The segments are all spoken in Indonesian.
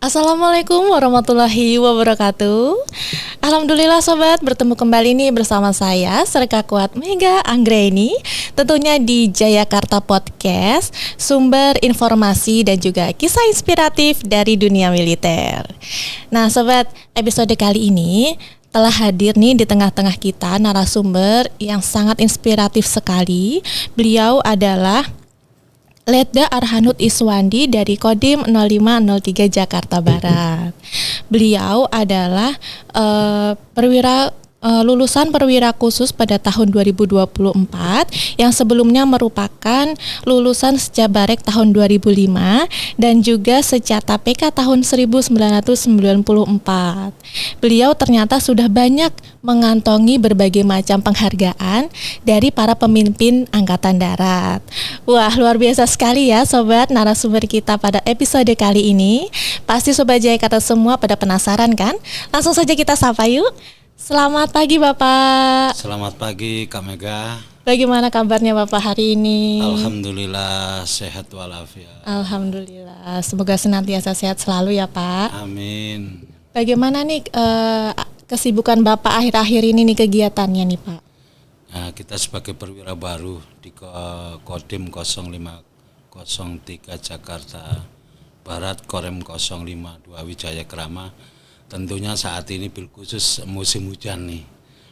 Assalamualaikum warahmatullahi wabarakatuh. Alhamdulillah sobat, bertemu kembali nih bersama saya Serka Kuat Mega Anggreni, tentunya di Jayakarta Podcast, sumber informasi dan juga kisah inspiratif dari dunia militer. Nah sobat, episode kali ini telah hadir nih di tengah-tengah kita narasumber yang sangat inspiratif sekali. Beliau adalah Letda Arhanud Iswandi dari Kodim 0503 Jakarta Barat. Beliau adalah lulusan perwira khusus pada tahun 2024 yang sebelumnya merupakan lulusan Sejabarek tahun 2005 dan juga Secata PK tahun 1994. Beliau ternyata sudah banyak mengantongi berbagai macam penghargaan dari para pemimpin Angkatan Darat. Wah, luar biasa sekali ya sobat narasumber kita pada episode kali ini. Pasti Sobat Jayakarta semua pada penasaran kan? Langsung saja kita sapa yuk. Selamat pagi Bapak. Selamat pagi Kak Mega. Bagaimana kabarnya Bapak hari ini? Alhamdulillah sehat walafiat. Alhamdulillah. Semoga senantiasa sehat selalu ya Pak. Amin. Bagaimana nih kesibukan Bapak akhir-akhir ini nih kegiatannya nih Pak? Nah, kita sebagai perwira baru di Kodim 0503 Jakarta Barat, Korem 052 Wijaya Krama. Tentunya saat ini bil khusus musim hujan nih,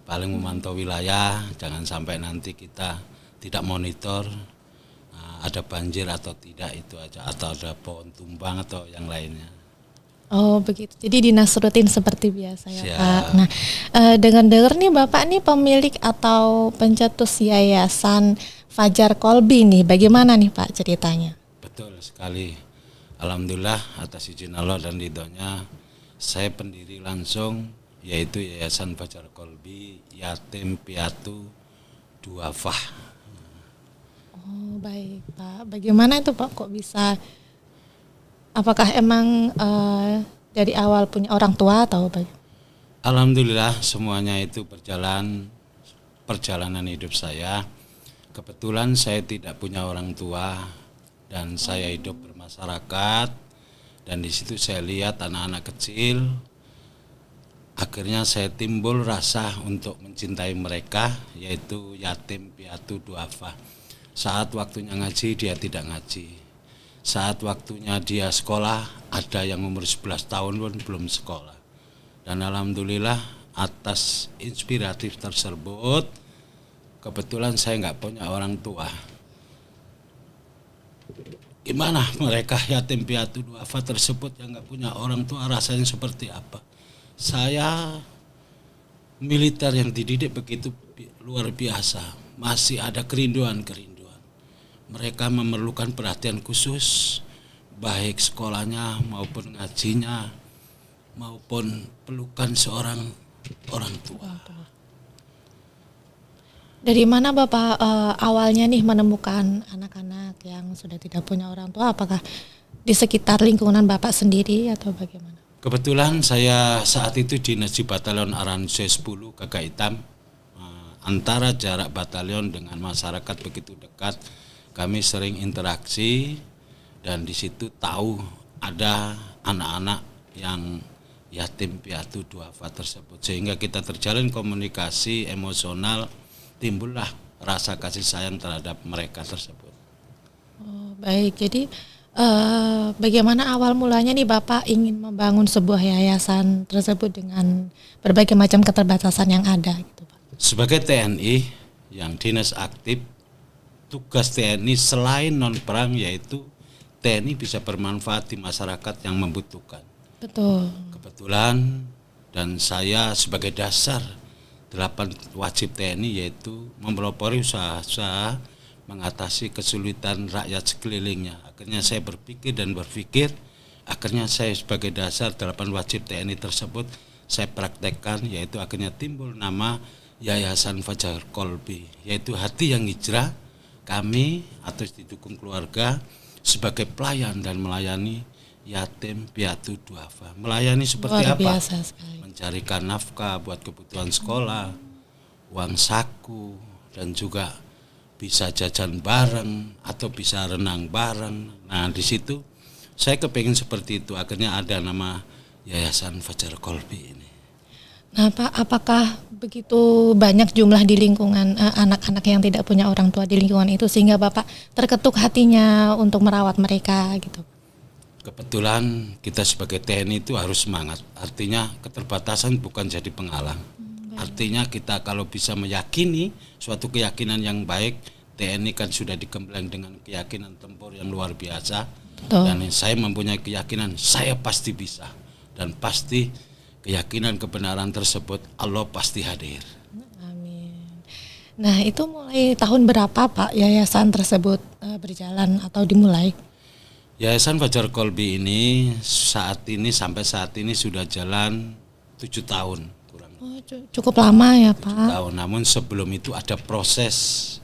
paling memantau wilayah, jangan sampai nanti kita tidak monitor ada banjir atau tidak, itu aja, atau ada pohon tumbang atau yang lainnya. Oh begitu, jadi dinas rutin seperti biasa ya Siap. Pak. Nah dengar-dengar nih Bapak nih pemilik atau pencetus yayasan Fajar Kolbi nih, bagaimana nih Pak ceritanya? Betul sekali, alhamdulillah atas izin Allah dan ridhonya saya pendiri langsung, yaitu Yayasan Fajar Kolbi Yatim Piatu Duafah. Oh baik Pak, bagaimana itu Pak kok bisa? Apakah emang dari awal punya orang tua atau bagaimana? Alhamdulillah semuanya itu perjalanan hidup saya. Kebetulan saya tidak punya orang tua dan saya hidup bermasyarakat. Dan di situ saya lihat anak-anak kecil, akhirnya saya timbul rasa untuk mencintai mereka, yaitu yatim piatu duafa. Saat waktunya ngaji dia tidak ngaji, saat waktunya dia sekolah ada yang umur 11 tahun pun belum sekolah. Dan alhamdulillah atas inspiratif tersebut, kebetulan saya nggak punya orang tua. Gimana mereka yatim piatu duafa tersebut yang nggak punya orang tua rasanya seperti apa? Saya militer yang dididik begitu luar biasa, masih ada kerinduan. Mereka memerlukan perhatian khusus, baik sekolahnya maupun ngajinya, maupun pelukan seorang orang tua. Dari mana Bapak awalnya nih menemukan anak-anak yang sudah tidak punya orang tua? Apakah di sekitar lingkungan Bapak sendiri atau bagaimana? Kebetulan saya saat itu dinas di Batalion Aranse 10 Gagak Hitam. Antara jarak batalion dengan masyarakat begitu dekat, kami sering interaksi dan di situ tahu ada anak-anak yang yatim piatu duafa tersebut, sehingga kita terjalin komunikasi emosional, timbullah rasa kasih sayang terhadap mereka tersebut. Oh, baik, jadi bagaimana awal mulanya nih Bapak ingin membangun sebuah yayasan tersebut dengan berbagai macam keterbatasan yang ada gitu Pak? Sebagai TNI yang dinas aktif, tugas TNI selain non perang yaitu TNI bisa bermanfaat di masyarakat yang membutuhkan. Betul. Kebetulan dan saya sebagai dasar 8 wajib TNI yaitu mempelopori usaha-usaha mengatasi kesulitan rakyat sekelilingnya. Akhirnya saya berpikir, akhirnya saya sebagai dasar 8 wajib TNI tersebut saya praktekkan, yaitu akhirnya timbul nama Yayasan Fajar Kolbi, yaitu hati yang hijrah kami atau didukung keluarga sebagai pelayan dan melayani yatim piatu duafa. Melayani seperti luar apa? Biasa sekali. Mencarikan nafkah buat kebutuhan sekolah, uang saku, dan juga bisa jajan bareng atau bisa renang bareng. Nah di situ saya kepingin seperti itu, akhirnya ada nama Yayasan Fajar Kolbi ini. Nah Pak, apakah begitu banyak jumlah di lingkungan anak-anak yang tidak punya orang tua di lingkungan itu sehingga Bapak terketuk hatinya untuk merawat mereka gitu? Kebetulan kita sebagai TNI itu harus semangat, artinya keterbatasan bukan jadi penghalang. Artinya kita kalau bisa meyakini suatu keyakinan yang baik, TNI kan sudah digembleng dengan keyakinan tempur yang luar biasa. Betul. Dan saya mempunyai keyakinan saya pasti bisa, dan pasti keyakinan kebenaran tersebut Allah pasti hadir. Amin. Nah itu mulai tahun berapa Pak yayasan tersebut berjalan atau dimulai? Yayasan Fajar Kolbi ini sampai saat ini sudah jalan 7 tahun kurang. Oh, cukup lama ya Pak. Tahun. Namun sebelum itu ada proses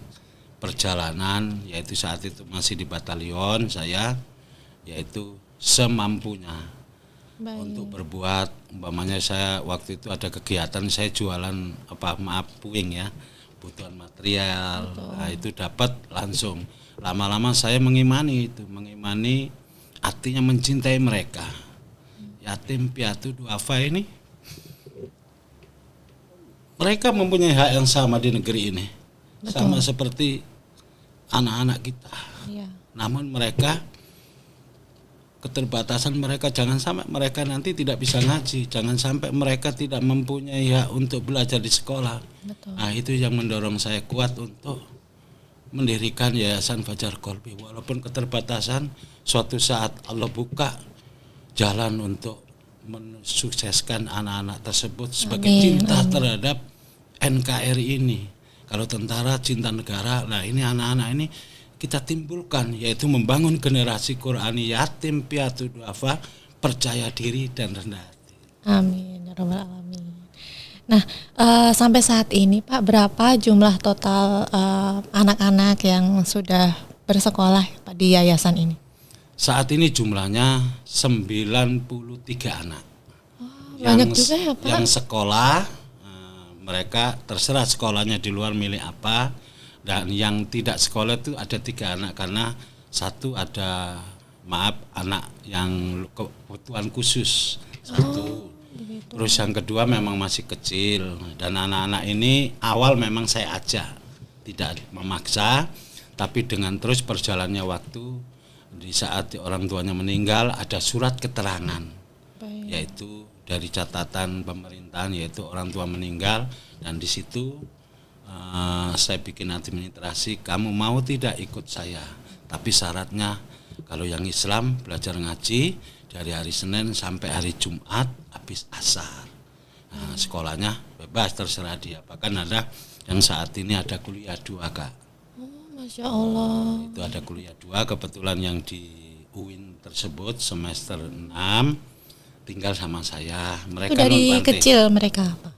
perjalanan, yaitu saat itu masih di batalion saya, yaitu semampunya. Baik. Untuk berbuat, umpamanya saya waktu itu ada kegiatan saya jualan puing ya, kebutuhan material. Nah, itu dapat langsung. Lama-lama saya mengimani artinya mencintai mereka. Yatim piatu duafa ini mereka mempunyai hak yang sama di negeri ini. Betul. Sama seperti anak-anak kita. Iya. Namun mereka keterbatasan mereka, jangan sampai mereka nanti tidak bisa ngaji, jangan sampai mereka tidak mempunyai hak untuk belajar di sekolah. Betul. Nah itu yang mendorong saya kuat untuk mendirikan Yayasan Fajar Kolbi. Walaupun keterbatasan, suatu saat Allah buka jalan untuk mensukseskan anak-anak tersebut sebagai cinta terhadap NKRI ini. Kalau tentara cinta negara, nah ini anak-anak ini kita timbulkan, yaitu membangun generasi Qurani yatim piatu duafa, percaya diri dan rendah hati. Amin ya rabbal alamin. Nah sampai saat ini Pak, berapa jumlah total anak-anak yang sudah bersekolah Pak di yayasan ini? Saat ini jumlahnya 93 anak. Banyak juga ya Pak. Yang sekolah mereka terserah sekolahnya di luar milih apa. Dan yang tidak sekolah itu ada 3 anak, karena satu ada anak yang kebutuhan khusus satu. Terus yang kedua memang masih kecil, dan anak-anak ini awal memang saya ajak, tidak memaksa, tapi dengan terus berjalannya waktu, di saat orang tuanya meninggal ada surat keterangan. Baik. Yaitu dari catatan pemerintahan, yaitu orang tua meninggal, dan di situ saya bikin administrasi, kamu mau tidak ikut saya, tapi syaratnya kalau yang Islam belajar ngaji dari hari Senin sampai hari Jumat habis asar. Nah, sekolahnya bebas terserah dia, bahkan ada yang saat ini ada kuliah 2 Kak. Masya Allah. Itu ada kuliah 2, kebetulan yang di UIN tersebut semester 6 tinggal sama saya. Mereka itu dari kecil mereka apa?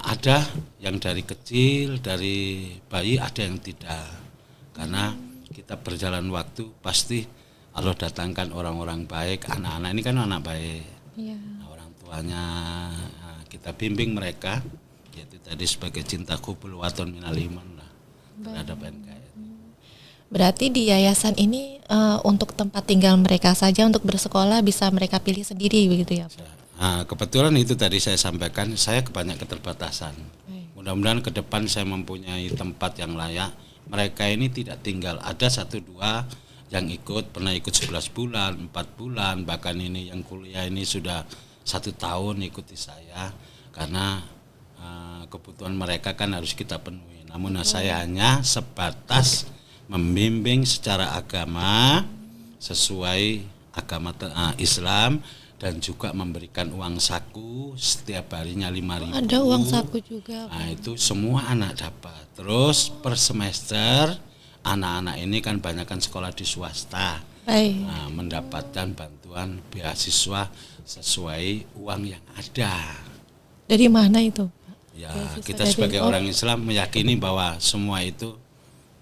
Ada yang dari kecil, dari bayi, ada yang tidak. Karena kita berjalan waktu pasti Allah datangkan orang-orang baik. Anak-anak ini kan anak baik. Iya. Nah, orang tuanya kita bimbing mereka, yaitu tadi sebagai cinta kubul waton minal iman lah terhadap NKRI. Berarti di yayasan ini untuk tempat tinggal mereka saja, untuk bersekolah bisa mereka pilih sendiri begitu ya Pak? Kebetulan itu tadi saya sampaikan, saya banyak keterbatasan. Mudah-mudahan ke depan saya mempunyai tempat yang layak. Mereka ini tidak tinggal, ada 1-2 yang pernah ikut 11 bulan, 4 bulan, bahkan ini yang kuliah ini sudah 1 tahun ikuti saya, karena kebutuhan mereka kan harus kita penuhi. Namun saya hanya sebatas membimbing secara agama sesuai agama Islam, dan juga memberikan uang saku setiap harinya 5.000. Ada uang saku juga. Nah, itu semua anak dapat. Terus per semester anak-anak ini kan banyakkan sekolah di swasta. Nah, mendapatkan bantuan beasiswa sesuai uang yang ada. Dari mana itu? Ya, kita sebagai orang Islam meyakini bahwa semua itu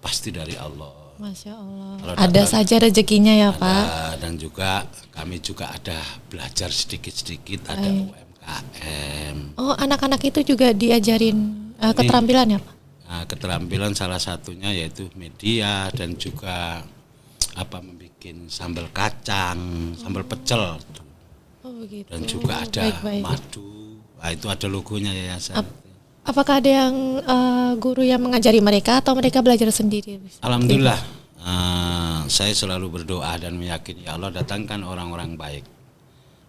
pasti dari Allah. Masya Allah. Ada saja rezekinya ya Pak. Dan juga kami juga ada belajar sedikit-sedikit, ada UMKM. Oh, anak-anak itu juga diajarin keterampilan ya Pak? Keterampilan salah satunya yaitu media dan juga membuat sambal kacang, sambal pecel, Oh begitu. dan juga ada Baik-baik. madu. Nah, itu ada logonya yayasan. Apakah ada yang guru yang mengajari mereka atau mereka belajar sendiri? Alhamdulillah, saya selalu berdoa dan meyakini ya Allah datangkan orang-orang baik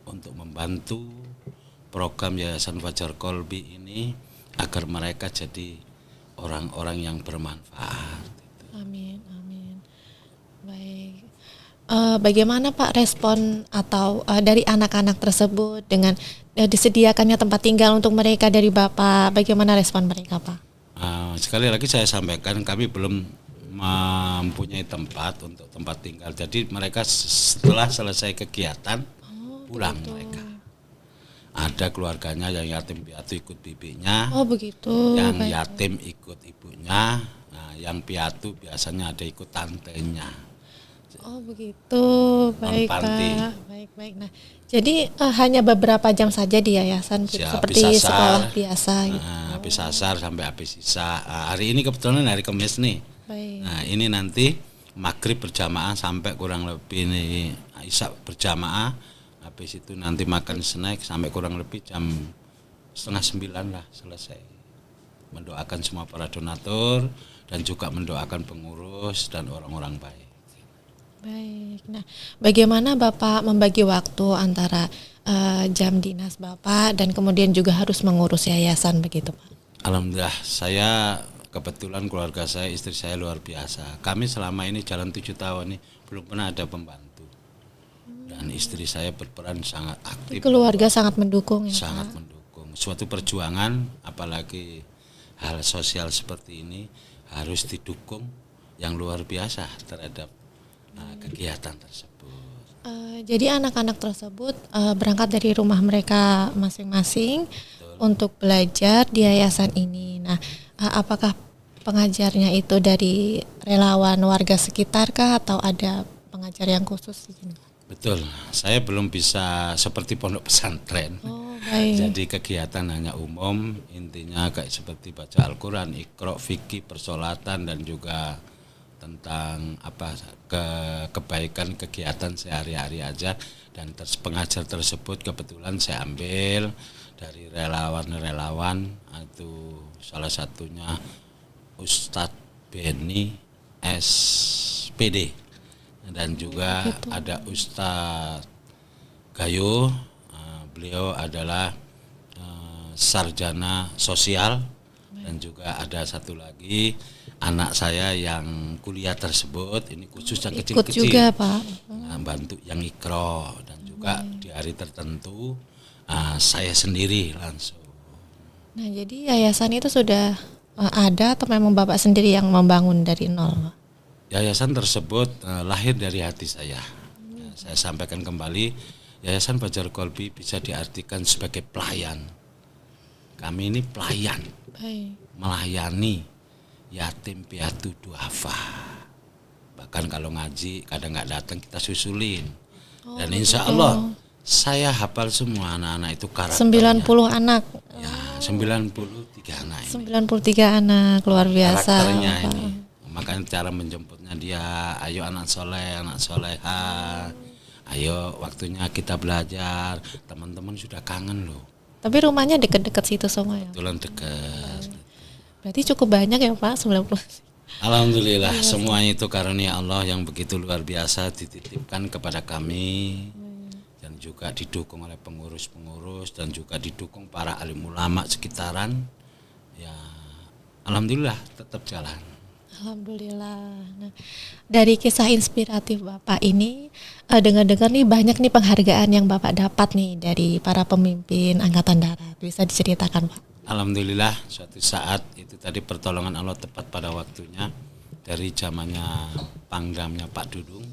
untuk membantu program Yayasan Fajar Kolbi ini agar mereka jadi orang-orang yang bermanfaat. Amin, amin. Baik. Bagaimana Pak respon atau dari anak-anak tersebut dengan disediakannya tempat tinggal untuk mereka dari Bapak? Bagaimana respon mereka Pak? Sekali lagi saya sampaikan kami belum mempunyai tempat untuk tempat tinggal. Jadi mereka setelah selesai kegiatan pulang mereka. Ada keluarganya yang yatim piatu ikut bibinya. Oh begitu. Yang Baik. yatim ikut ibunya. Nah, yang piatu biasanya ada ikut tantenya. Oh begitu, baik panti. Pak, baik. Nah, jadi hanya beberapa jam saja di yayasan seperti habis asar, sekolah biasa. Gitu. Habis asar sampai habis sisa. Hari ini kebetulan hari Kamis nih. Baik. Nah ini nanti maghrib berjamaah sampai kurang lebih nih isya berjamaah. Habis itu nanti makan snack sampai kurang lebih jam 8:30 lah selesai. Mendoakan semua para donatur dan juga mendoakan pengurus dan orang-orang baik. Baik. Nah, bagaimana Bapak membagi waktu antara jam dinas Bapak dan kemudian juga harus mengurus yayasan begitu Pak? Alhamdulillah, saya kebetulan keluarga saya, istri saya luar biasa. Kami selama ini jalan 7 tahun nih belum pernah ada pembantu. Dan istri saya berperan sangat aktif. Keluarga sangat mendukung ya Sangat Pak? mendukung. Suatu perjuangan apalagi hal sosial seperti ini harus didukung yang luar biasa terhadap kegiatan tersebut. Jadi anak-anak tersebut berangkat dari rumah mereka masing-masing untuk belajar di yayasan ini. Nah, apakah pengajarnya itu dari relawan warga sekitar kah atau ada pengajar yang khusus di sini? Betul, saya belum bisa seperti pondok pesantren. Oh, baik. Jadi kegiatan hanya umum, intinya kayak seperti baca Al-Quran, Iqra, fikih, persolatan dan juga tentang kebaikan kegiatan sehari-hari aja. Dan pengajar tersebut kebetulan saya ambil dari relawan-relawan, itu salah satunya Ustadz Beni SPD dan juga ada Ustadz Gayo, beliau adalah sarjana sosial, dan juga ada satu lagi anak saya yang kuliah tersebut ini khusus yang Ikut kecil-kecil juga Pak. bantu yang Iqra, dan juga di hari tertentu saya sendiri langsung. Nah, jadi yayasan itu sudah ada atau memang Bapak sendiri yang membangun dari nol Pak? Yayasan tersebut lahir dari hati saya. Saya sampaikan kembali, Yayasan Fajar Kolbi bisa diartikan sebagai pelayan. Kami ini pelayan, Baik. melayani yatim piatu duafa. Bahkan kalau ngaji kadang nggak datang kita susulin. Dan insya Allah saya hafal semua anak-anak itu karakternya. 90 anak. Ya, 93 anak ini. 93 anak, luar biasa. Karakternya Pak. ini. Makanya cara menjemputnya dia, ayo anak soleh, anak soleha. Ayo waktunya kita belajar. Teman-teman sudah kangen loh. Tapi rumahnya dekat-dekat situ semua ya? Kebetulan dekat. Berarti cukup banyak ya Pak, 90. Alhamdulillah semuanya itu karunia Allah yang begitu luar biasa dititipkan kepada kami, dan juga didukung oleh pengurus-pengurus dan juga didukung para alim ulama sekitaran. Ya, alhamdulillah tetap jalan. Alhamdulillah. Nah, dari kisah inspiratif Bapak ini, dengar-dengar nih banyak nih penghargaan yang Bapak dapat nih dari para pemimpin Angkatan Darat. Bisa diceritakan Pak? Alhamdulillah suatu saat itu tadi pertolongan Allah tepat pada waktunya. Dari zamannya Pangdamnya Pak Dudung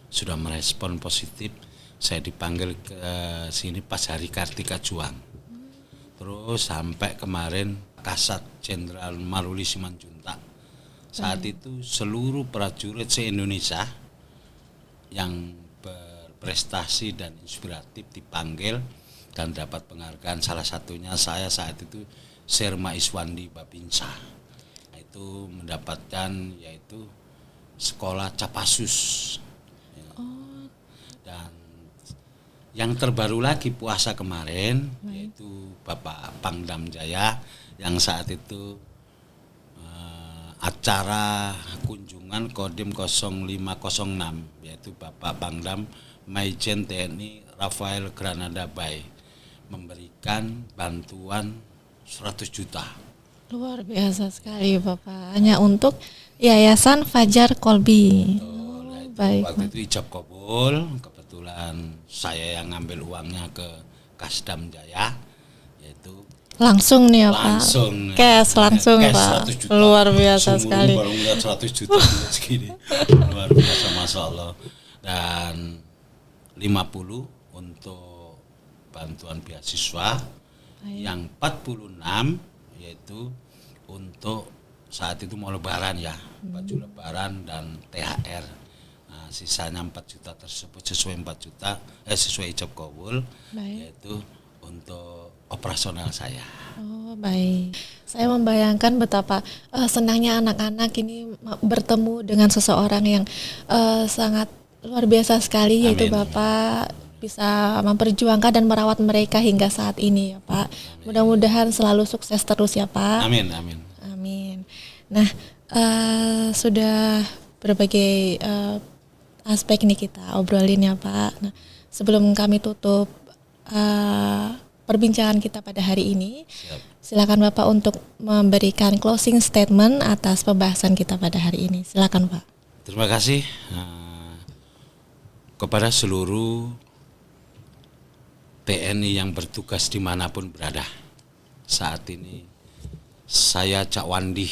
sudah merespon positif. Saya dipanggil ke sini pas hari Kartika Juang. Terus sampai kemarin Kasat Jenderal Maruli Simanjuntak. Saat itu seluruh prajurit se-Indonesia yang berprestasi dan inspiratif dipanggil dan dapat penghargaan. Salah satunya saya saat itu Serma Iswandi Babinsa. Itu mendapatkan yaitu sekolah Capasus Dan yang terbaru lagi puasa kemarin yaitu Bapak Pangdam Jaya yang saat itu acara kunjungan Kodim 0506 yaitu Bapak Pangdam Maijen TNI Rafael Granada Bay memberikan bantuan 100 juta. Luar biasa sekali Bapak. Hanya untuk Yayasan Fajar Kolbi. Baik. Waktu itu ijab kabul, kebetulan saya yang ngambil uangnya ke Kasdam Jaya, yaitu langsung nih ya Pak. langsung Cash langsung cash Pak. 100 juta. Luar biasa Sumur sekali. baru ngeliat 100 juta segini. Luar biasa, Masya Allah. Dan 50 untuk bantuan beasiswa, yang 46 yaitu untuk saat itu mau lebaran ya, baju lebaran dan THR. Nah, sisanya 4 juta tersebut sesuai ijab kabul, yaitu untuk operasional saya. Oh baik, saya membayangkan betapa senangnya anak-anak ini bertemu dengan seseorang yang sangat luar biasa sekali, yaitu Bapak bisa memperjuangkan dan merawat mereka hingga saat ini ya Pak. Mudah-mudahan selalu sukses terus ya Pak. Amin, amin. Amin. Nah, sudah berbagai aspek nih kita obrolin ya Pak. Nah, sebelum kami tutup perbincangan kita pada hari ini, silakan Bapak untuk memberikan closing statement atas pembahasan kita pada hari ini. Silakan Pak. Terima kasih kepada seluruh TNI yang bertugas dimanapun berada. Saat ini saya Cak Wandi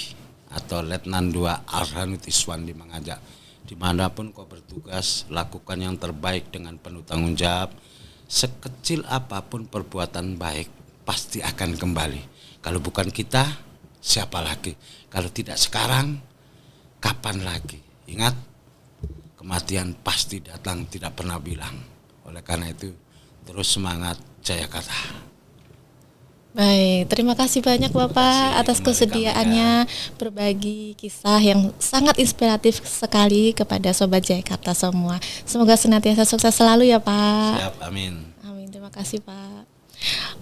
atau Letnan 2 Arhanut Iswandi mengajak, dimanapun kau bertugas, lakukan yang terbaik dengan penuh tanggung jawab. Sekecil apapun perbuatan baik pasti akan kembali. Kalau bukan kita, siapa lagi? Kalau tidak sekarang, kapan lagi? Ingat, kematian pasti datang, tidak pernah bilang. Oleh karena itu, terus semangat, Jayakarta. Baik, terima kasih banyak Bapak atas kesediaannya berbagi kisah yang sangat inspiratif sekali kepada Sobat Jayakarta semua. Semoga senantiasa sukses selalu ya Pak. Siap, amin. Amin, terima kasih Pak.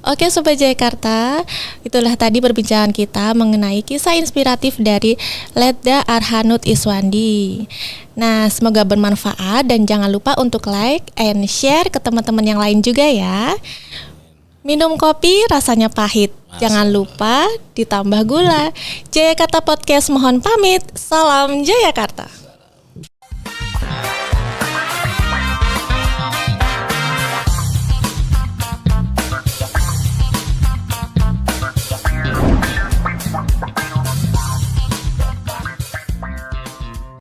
Oke Sobat Jayakarta, itulah tadi perbincangan kita mengenai kisah inspiratif dari Letda Arhanut Iswandi. Nah, semoga bermanfaat dan jangan lupa untuk like and share ke teman-teman yang lain juga ya. Minum kopi rasanya pahit, jangan lupa ditambah gula. Jayakarta Podcast mohon pamit, salam Jayakarta.